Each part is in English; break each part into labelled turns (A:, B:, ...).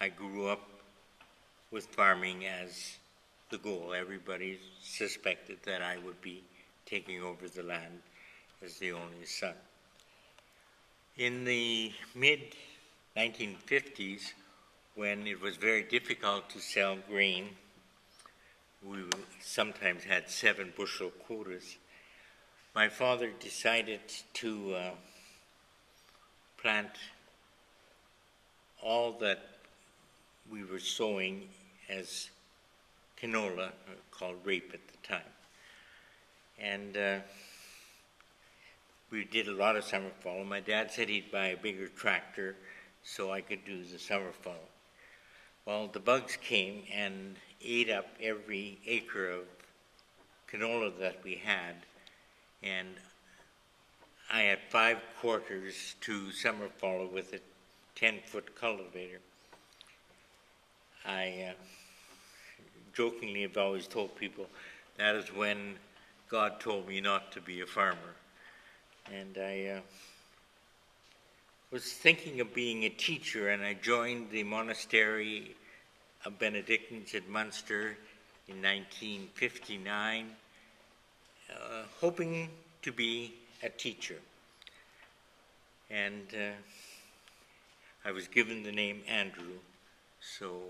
A: I grew up with farming as the goal. Everybody suspected that I would be taking over the land as the only son. In the mid-1950s, when it was very difficult to sell grain, we sometimes had 7-bushel quotas. My father decided to plant all that we were sowing as canola, called rape at the time. And we did a lot of summer fallow. My dad said he'd buy a bigger tractor so I could do the summer fallow. Well, the bugs came and ate up every acre of canola that we had, and I had 5 quarters to summer fallow with a 10-foot cultivator. I jokingly have always told people that is when God told me not to be a farmer. And I was thinking of being a teacher, and I joined the monastery of Benedictines at Munster in 1959, hoping to be a teacher. And I was given the name Andrew, so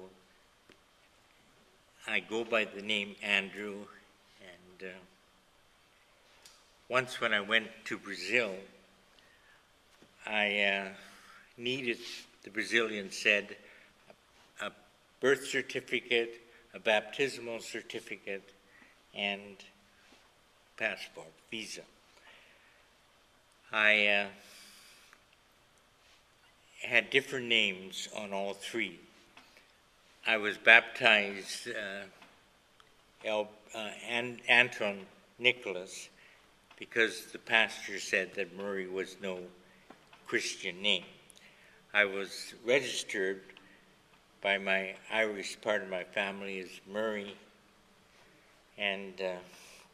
A: I go by the name Andrew. And once when I went to Brazil, I needed, the Brazilian said, a birth certificate, a baptismal certificate, and passport, visa. I had different names on all 3. I was baptized Anton Nicholas because the pastor said that Murray was no Christian name. I was registered by my Irish part of my family as Murray, and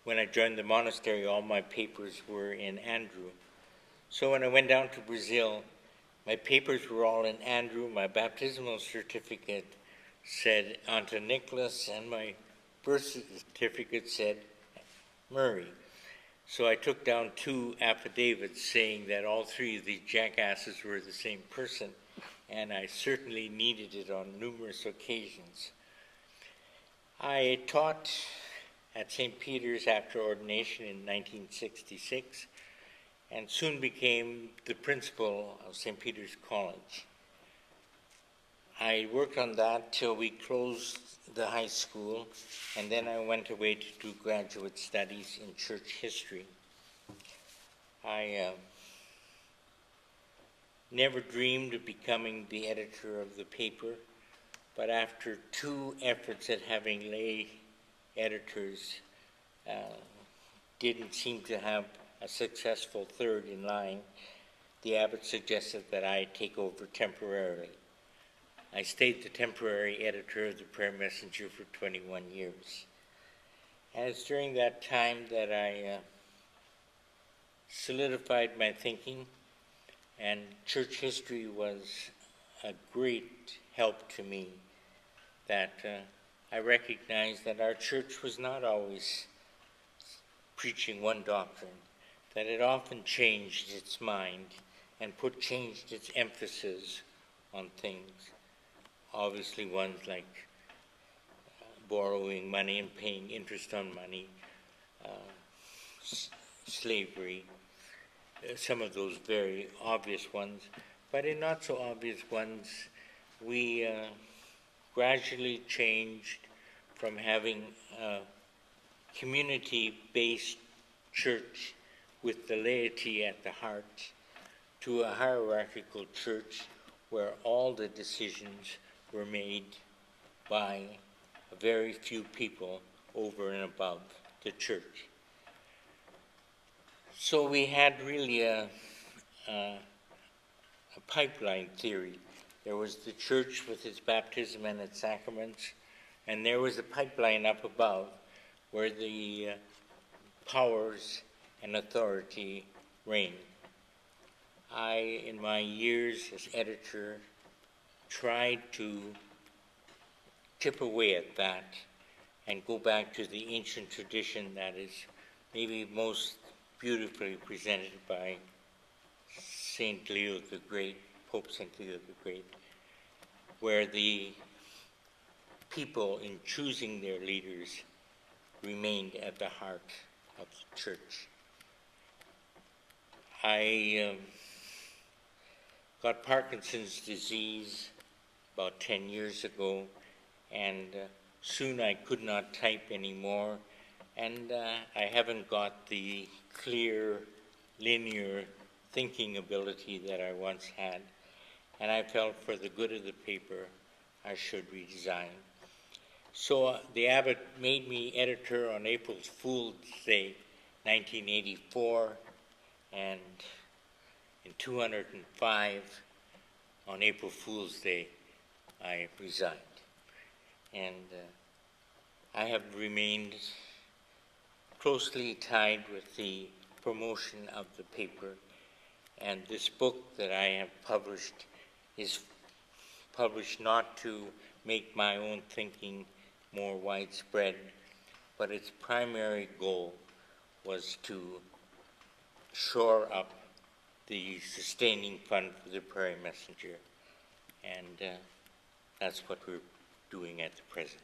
A: when I joined the monastery, all my papers were in Andrew. So when I went down to Brazil, my papers were all in Andrew. My baptismal certificate said Anton Nicholas, and my birth certificate said Murray. So I took down 2 affidavits saying that all 3 of these jackasses were the same person, and I certainly needed it on numerous occasions. I taught at St. Peter's after ordination in 1966, and soon became the principal of St. Peter's College. I worked on that till we closed the high school, and then I went away to do graduate studies in church history. I never dreamed of becoming the editor of the paper, but after 2 efforts at having lay editors, didn't seem to have a successful third in line, the abbot suggested that I take over temporarily. I stayed the temporary editor of the Prayer Messenger for 21 years. And it's during that time that I solidified my thinking, and church history was a great help to me, that I recognized that our church was not always preaching one doctrine, that it often changed its mind and changed its emphasis on things. Obviously ones like borrowing money and paying interest on money, slavery, some of those very obvious ones. But in not so obvious ones, we gradually changed from having a community-based church with the laity at the heart to a hierarchical church where all the decisions were made by a very few people over and above the church. So we had really a pipeline theory. There was the church with its baptism and its sacraments, and there was a pipeline up above where the powers and authority reigned. I, in my years as editor, tried to chip away at that and go back to the ancient tradition that is maybe most beautifully presented by Saint Leo the Great, Pope Saint Leo the Great, where the people in choosing their leaders remained at the heart of the church. I got Parkinson's disease about 10 years ago, and soon I could not type anymore, and I haven't got the clear, linear thinking ability that I once had, and I felt for the good of the paper I should resign. So the abbot made me editor on April Fool's Day, 1984, and in 205, on April Fool's Day, I resigned. And I have remained closely tied with the promotion of the paper, and this book that I have published is published not to make my own thinking more widespread, but its primary goal was to shore up the sustaining fund for the Prairie Messenger, and that's what we're doing at the present.